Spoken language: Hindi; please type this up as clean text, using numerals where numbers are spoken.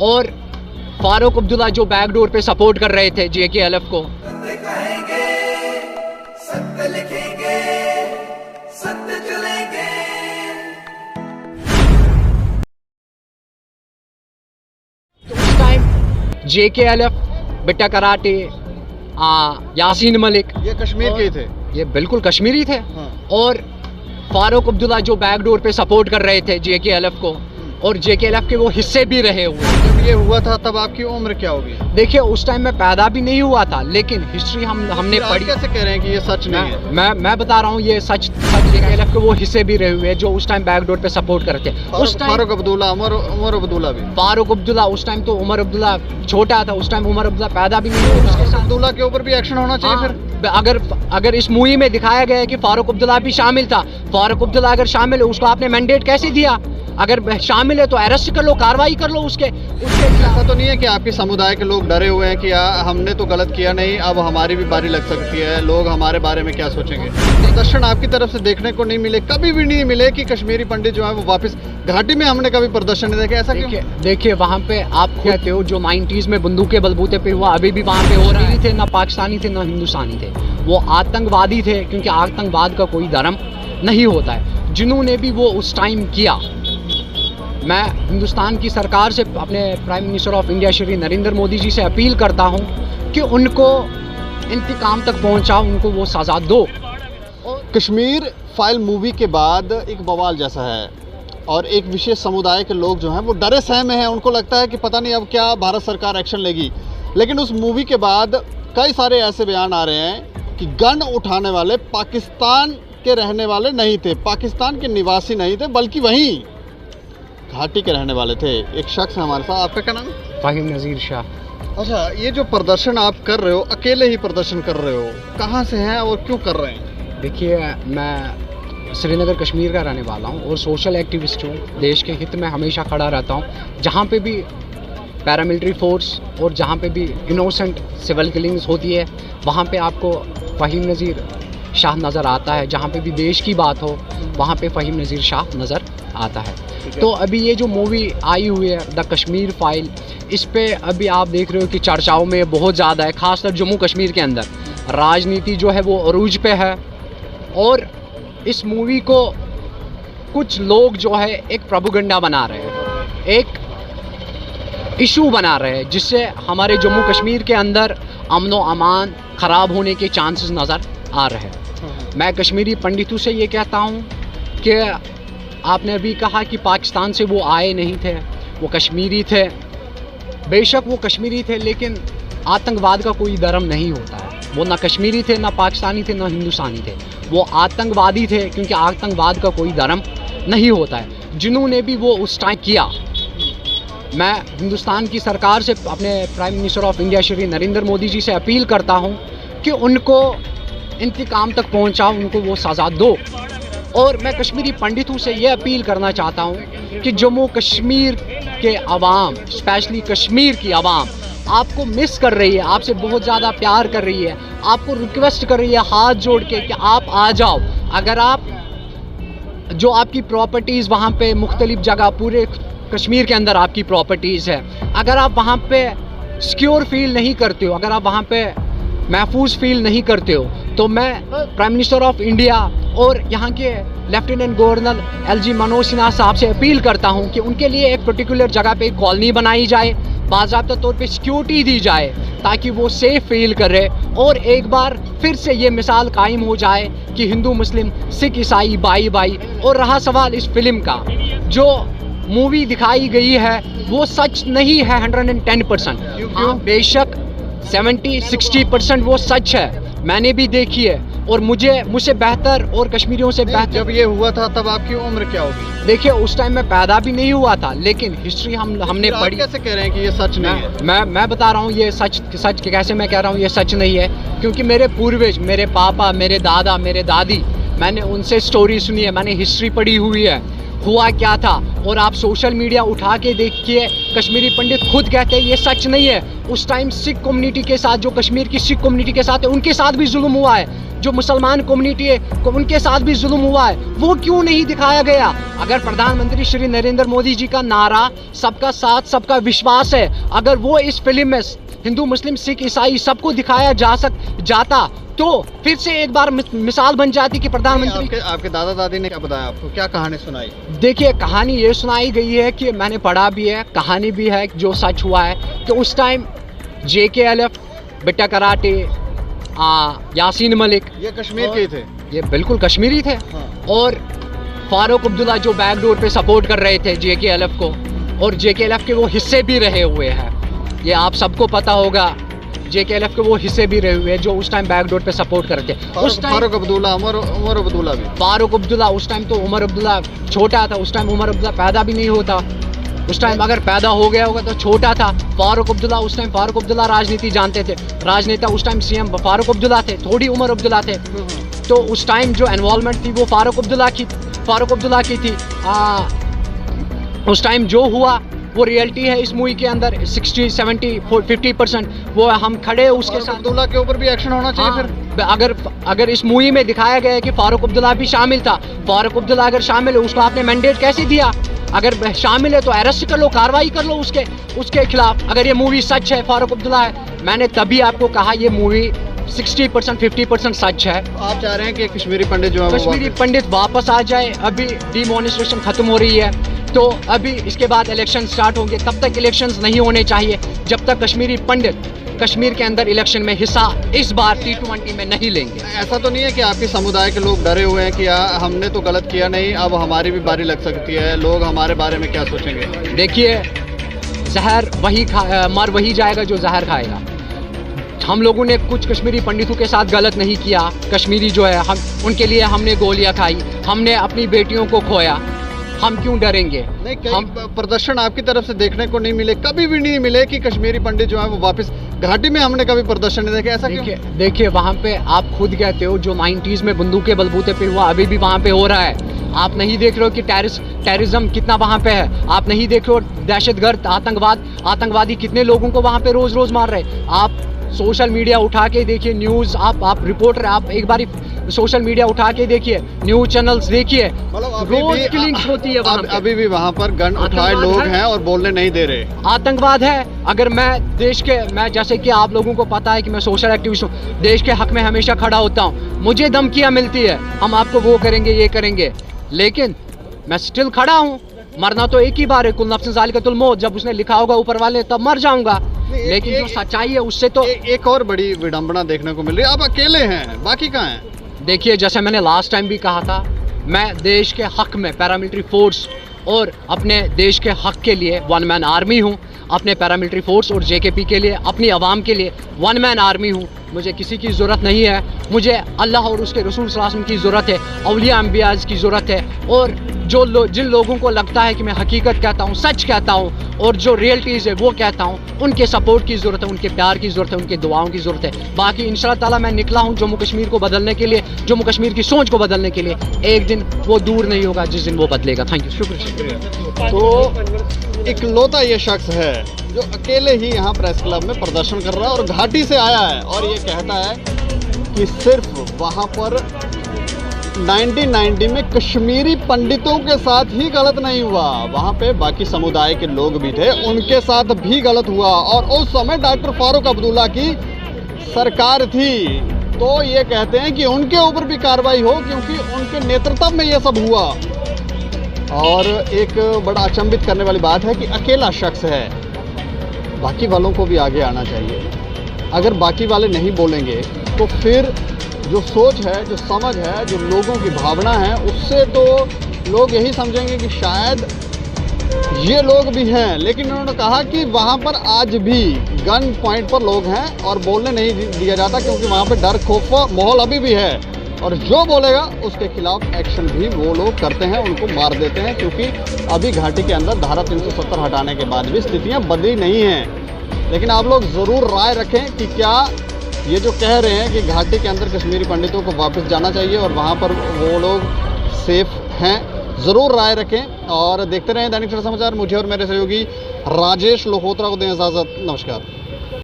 और फारूक अब्दुल्ला जो बैकडोर पे सपोर्ट कर रहे थे JKLF को। सत्य लिखेंगे, सत्य चलेंगे। तो उस टाइम JKLF, बिट्टा कराटे, यासीन मलिक, ये कश्मीर के ही थे। ये बिल्कुल कश्मीरी थे। हाँ। और फारूक अब्दुल्ला जो बैकडोर पे सपोर्ट कर रहे थे JKLF को, और JKLF के वो हिस्से भी रहे हुए। जब ये हुआ था तब आपकी उम्र क्या होगी? देखिए उस टाइम मैं पैदा भी नहीं हुआ था, लेकिन हिस्ट्री हमने फिर आप पढ़ी। कैसे कह रहे हैं कि ये सच नहीं है? मैं बता रहा हूँ ये सच JKLF के वो हिस्से भी रहे हुए हैं जो उस टाइम बैकडोर पे सपोर्ट करते थे। उस टाइम फारूक अब्दुल्ला, उमर अब्दुल्ला भी। फारूक अब्दुल्ला, उस टाइम तो उमर अब्दुल्ला छोटा था, उस टाइम उमर अब्दुल्ला पैदा भी नहीं हुआ। उसके साथ अब्दुल्ला के ऊपर भी एक्शन होना चाहिए। हाँ, फिर अगर इस मूवी में दिखाया गया है कि फारूक अब्दुल्ला भी शामिल था, फारूक अब्दुल्ला अगर शामिल है उसको आपने मैंडेट कैसे दिया? अगर शामिल है तो अरेस्ट कर लो, कार्रवाई कर लो उसके ऐसा तो नहीं है कि आपके समुदाय के लोग डरे हुए हैं कि हमने तो गलत किया नहीं, अब हमारी भी बारी लग सकती है, लोग हमारे बारे में क्या सोचेंगे? प्रदर्शन आपकी तरफ से देखने को नहीं मिले, कभी भी नहीं मिले कि कश्मीरी पंडित जो है वो वापस घाटी में हमने कभी प्रदर्शन नहीं देखे, ऐसा क्यों? देखिए वहाँ पे आप कहते हो जो 90s में बंदूक के बलबूते पे हुआ, अभी भी वहाँ पे हो रहा थे। ना पाकिस्तानी थे ना हिंदुस्तानी थे, वो आतंकवादी थे, क्योंकि आतंकवाद का कोई धर्म नहीं होता है। जिन्होंने भी वो उस टाइम किया, मैं हिंदुस्तान की सरकार से, अपने prime minister of India Shri Narendra Modi ji से अपील करता हूं कि उनको इंतकाम तक पहुंचाओ, उनको वो सज़ा दो। कश्मीर फाइल मूवी के बाद एक बवाल जैसा है और एक विशेष समुदाय के लोग जो हैं वो डरे सहमे हैं। उनको लगता है कि पता नहीं अब क्या भारत सरकार एक्शन लेगी। लेकिन उस मूवी के बाद कई सारे ऐसे बयान आ रहे हैं कि गन उठाने वाले पाकिस्तान के रहने वाले नहीं थे, पाकिस्तान के निवासी नहीं थे, बल्कि वहीं घाटी के रहने वाले थे। एक शख्स है हमारे साथ, आपका क्या नाम है? फाहिम नज़ीर शाह। अच्छा, ये जो प्रदर्शन आप कर रहे हो, अकेले ही प्रदर्शन कर रहे हो, कहाँ से हैं और क्यों कर रहे हैं? देखिए मैं श्रीनगर कश्मीर का रहने वाला हूँ और सोशल एक्टिविस्ट हूँ। देश के हित में हमेशा खड़ा रहता हूँ। जहाँ पे भी पैरामिलिट्री फोर्स और जहाँ पे भी इनोसेंट सिविल किलिंग्स होती है, वहाँ पे आपको फ़हीम नज़ीर शाह नज़र आता है। जहाँ पे भी देश की बात हो, वहाँ पे फ़हीम नज़ीर शाह नज़र आता है। तो अभी ये जो मूवी आई हुई है द कश्मीर फाइल, इस पे अभी आप देख रहे हो कि चर्चाओं में बहुत ज़्यादा है, ख़ासकर जम्मू कश्मीर के अंदर राजनीति जो है वो अरूज पे है। और इस मूवी को कुछ लोग जो है एक प्रोपेगेंडा बना रहे हैं, एक इशू बना रहे हैं, जिससे हमारे जम्मू कश्मीर के अंदर अमन व अमान ख़राब होने के चांसेस नज़र आ रहे हैं। मैं कश्मीरी पंडितों से ये कहता हूँ कि आपने अभी कहा कि पाकिस्तान से वो आए नहीं थे, वो कश्मीरी थे। बेशक वो कश्मीरी थे, लेकिन आतंकवाद का कोई धर्म नहीं होता है। वो ना कश्मीरी थे, ना पाकिस्तानी थे, ना हिंदुस्तानी थे, वो आतंकवादी थे, क्योंकि आतंकवाद का कोई धर्म नहीं होता है। जिन्होंने भी वो उस टाइम किया, मैं हिंदुस्तान की सरकार से, अपने prime minister of India Shri Narendra Modi ji से अपील करता हूँ कि उनको इंतकाम तक पहुँचाओ, उनको वो सज़ा दो। और मैं कश्मीरी पंडितों से ये अपील करना चाहता हूँ कि जम्मू कश्मीर के अवाम, स्पेशली कश्मीर की अवाम आपको मिस कर रही है, आपसे बहुत ज़्यादा प्यार कर रही है, आपको रिक्वेस्ट कर रही है हाथ जोड़ के कि आप आ जाओ। अगर आप जो आपकी प्रॉपर्टीज़ वहाँ पे मुख्तलिफ जगह पूरे कश्मीर के अंदर आपकी प्रॉपर्टीज़ है, अगर आप वहाँ पे सिक्योर फील नहीं करते हो, अगर आप वहाँ पे महफूज फील नहीं करते हो, तो मैं प्राइम मिनिस्टर ऑफ इंडिया और यहाँ के lieutenant governor LG Manoj Sinha साहब से अपील करता हूँ कि उनके लिए एक पर्टिकुलर जगह पे कॉलोनी बनाई जाए, बाज़ाब्ता तौर पे सिक्योरिटी दी जाए, ताकि वो सेफ़ फील करे और एक बार फिर से ये मिसाल कायम हो जाए कि हिंदू मुस्लिम सिख ईसाई भाई भाई। और रहा सवाल इस फिल्म का, जो मूवी दिखाई गई है वो सच नहीं है 110%। हाँ बेशक 70-60% वो सच है, मैंने भी देखी है और मुझसे बेहतर और कश्मीरियों से बेहतर। जब ये हुआ था तब आपकी उम्र क्या होगी? देखिए उस टाइम मैं पैदा भी नहीं हुआ था, लेकिन हिस्ट्री हमने पढ़ी। कैसे कह रहे हैं कि ये सच नहीं है? मैं बता रहा हूँ ये सच कैसे मैं कह रहा हूँ ये सच नहीं है, क्योंकि मेरे पूर्वज, मेरे पापा, मेरे दादा, मेरे दादी, मैंने उनसे स्टोरी सुनी है, मैंने हिस्ट्री पढ़ी हुई है। हुआ क्या था। और आप सोशल मीडिया उठा के देखिए, कश्मीरी पंडित खुद कहते हैं ये सच नहीं है। उस टाइम सिख कम्युनिटी के साथ, जो कश्मीर की सिख कम्युनिटी के साथ है, उनके साथ भी जुल्म हुआ है। जो मुसलमान कम्युनिटी है उनके साथ भी जुल्म हुआ है। वो क्यों नहीं दिखाया गया? अगर प्रधानमंत्री श्री नरेंद्र मोदी जी का नारा सबका साथ सबका विश्वास है, अगर वो इस फिल्म में हिंदू मुस्लिम सिख ईसाई सबको दिखाया जाता तो फिर से एक बार मिसाल बन जाती कि प्रधानमंत्री। आपके दादा दादी ने क्या बताया आपको, क्या कहानी सुनाई? देखिए, कहानी ये सुनाई गई है कि मैंने पढ़ा भी है, कहानी भी है जो सच हुआ है कि उस टाइम JKLF, बिट्टा कराटे, यासीन मलिक, ये कश्मीर के थे, ये बिल्कुल कश्मीरी थे। हाँ। और फारूक अब्दुल्ला जो बैकडोर पे सपोर्ट कर रहे थे JKLF को, और JKLF के वो हिस्से भी रहे हुए हैं, ये आप सबको पता होगा। JKLF के वो हिस्से भी रहे हुए हैं जो उस टाइम बैकडोर पे सपोर्ट कर रहे थे। उस टाइम फारूक अब्दुल्ला, उमर अब्दुल्ला भी। फारूक अब्दुल्ला, उस टाइम तो उमर अब्दुल्ला छोटा था, उस टाइम उमर अब्दुल्ला पैदा भी नहीं होता। उस टाइम अगर पैदा हो गया होगा तो छोटा था फारूक अब्दुल्ला। उस टाइम फारूक अब्दुल्ला राजनीति जानते थे, राजनेता उस टाइम CM फारूक अब्दुल्ला थे, थोड़ी उमर अब्दुल्ला थे। तो उस टाइम जो इन्वॉल्वमेंट थी वो फारूक अब्दुल्ला की थी। उस टाइम जो हुआ वो रियलिटी है इस मूवी के अंदर। 60, 70, 50% वो हम खड़े उसके साथ। अब्दुल्ला के ऊपर भी एक्शन होना चाहिए। फिर अगर इस मूवी में दिखाया गया है कि फारूक अब्दुल्ला भी शामिल था, फारूक अब्दुल्ला अगर शामिल है, उसको आपने मैंडेट कैसे दिया? अगर शामिल है तो अरेस्ट कर लो, कार्रवाई कर लो उसके खिलाफ। अगर ये मूवी सच है, फारूक अब्दुल्ला है, मैंने तभी आपको कहा ये मूवी 60%, 50% सच है। आप चाह रहे हैं कि कश्मीरी पंडित जो है कश्मीरी पंडित वापस आ जाए। अभी डिमोनिस्ट्रेशन खत्म हो रही है, तो अभी इसके बाद इलेक्शन स्टार्ट होंगे। तब तक इलेक्शंस नहीं होने चाहिए जब तक कश्मीरी पंडित कश्मीर के अंदर इलेक्शन में हिस्सा इस बार T20 में नहीं लेंगे। ऐसा तो नहीं है कि आपके समुदाय के लोग डरे हुए हैं कि हमने तो गलत किया नहीं, अब हमारी भी बारी लग सकती है, लोग हमारे बारे में क्या सोचेंगे? देखिए, जहर मर वही जाएगा जो जहर खाएगा। हम लोगों ने कुछ कश्मीरी पंडितों के साथ गलत नहीं किया। कश्मीरी जो है, हम उनके लिए हमने गोलियां खाई, हमने अपनी बेटियों को खोया, हम क्यों डरेंगे? नहीं, कई प्रदर्शन आपकी तरफ से देखने को नहीं मिले, कभी भी नहीं मिले कि कश्मीरी पंडित जो है वो वापस घाटी में हमने कभी प्रदर्शन नहीं देखा। ऐसा क्यों? देखिए, वहाँ पे आप खुद कहते हो जो 90s में बंदूक के बलबूते पे हुआ, अभी भी वहाँ पे हो रहा है। आप नहीं देख रहे हो कि टेररिज्म कितना वहाँ पे है? आप नहीं देख रहे हो दहशतगर्द, आतंकवादी कितने लोगों को वहाँ पे रोज रोज मार रहे हैं? आप सोशल मीडिया उठा के देखिए, न्यूज़, आप रिपोर्टर, आप एक बारी सोशल मीडिया उठा के देखिए, न्यूज़ चैनल्स देखिए, रोज किलिंग्स होती है वहाँ पे। अभी भी वहाँ पर गन उठाए लोग हैं और बोलने नहीं दे रहे। आतंकवाद है। अगर मैं जैसे कि आप लोगों को पता है कि मैं सोशल एक्टिविस्ट हूँ, देश के हक में हमेशा खड़ा होता हूँ, मुझे धमकियाँ मिलती है, हम आपको वो करेंगे, ये करेंगे, लेकिन मैं स्टिल खड़ा हूँ। मरना तो एक ही बार है, कुल नफ्सिन ज़ालिकतुल मौत, जब उसने लिखा होगा ऊपर वाले तब मर जाऊंगा। लेकिन जो सच्चाई है उससे तो एक और बड़ी विडंबना देखने को मिल रही है, आप अकेले हैं, बाकी कहाँ हैं? देखिए, जैसे मैंने लास्ट टाइम भी कहा था, मैं देश के हक में पैरामिलिट्री फोर्स और अपने देश के हक के लिए वन मैन आर्मी हूँ। अपने पैरामिलिट्री फोर्स और JKP के लिए, अपनी आवाम के लिए वन मैन आर्मी हूँ। मुझे किसी की ज़रूरत नहीं है, मुझे अल्लाह और उसके रसूल सल्लल्लाहु अलैहि वसल्लम की ज़रूरत है, औलिया अंबियाज़ की ज़रूरत है। और जिन लोगों को लगता है कि मैं हकीकत कहता हूँ, सच कहता हूँ और जो रियलिटीज़ है वो कहता हूँ, उनके सपोर्ट की ज़रूरत है, उनके प्यार की ज़रूरत है, उनके दुआओं की ज़रूरत है। बाकी इंशाअल्लाह ताला मैं निकला हूँ जम्मू कश्मीर को बदलने के लिए, जम्मू कश्मीर की सोच को बदलने के लिए। एक दिन वो दूर नहीं होगा जिस दिन वो बदलेगा। थैंक यू, शुक्रिया। तो इकलौता ये शख्स है जो अकेले ही यहाँ प्रेस क्लब में प्रदर्शन कर रहा है और घाटी से आया है, और ये कहता है कि सिर्फ वहाँ पर 1990 में कश्मीरी पंडितों के साथ ही गलत नहीं हुआ, वहाँ पे बाकी समुदाय के लोग भी थे, उनके साथ भी गलत हुआ, और उस समय डॉक्टर फारूक अब्दुल्ला की सरकार थी। तो ये कहते हैं कि उनके ऊपर भी कार्रवाई हो, क्योंकि उनके नेतृत्व में ये सब हुआ। और एक बड़ा अचंभित करने वाली बात है कि अकेला शख्स है, बाकी वालों को भी आगे आना चाहिए। अगर बाकी वाले नहीं बोलेंगे तो फिर जो सोच है, जो समझ है, जो लोगों की भावना है, उससे तो लोग यही समझेंगे कि शायद ये लोग भी हैं। लेकिन उन्होंने कहा कि वहाँ पर आज भी गन पॉइंट पर लोग हैं और बोलने नहीं दिया जाता, क्योंकि वहाँ पर डर खौफ माहौल अभी भी है, और जो बोलेगा उसके खिलाफ एक्शन भी वो लोग करते हैं, उनको मार देते हैं। क्योंकि अभी घाटी के अंदर धारा 370 हटाने के बाद भी स्थितियाँ बदली नहीं हैं। लेकिन आप लोग ज़रूर राय रखें कि क्या ये जो कह रहे हैं कि घाटी के अंदर कश्मीरी पंडितों को वापस जाना चाहिए और वहाँ पर वो लोग सेफ हैं, ज़रूर राय रखें और देखते रहें दैनिक सवेरा समाचार। मुझे और मेरे सहयोगी राजेश लोहोत्रा को दें इजाज़त। नमस्कार।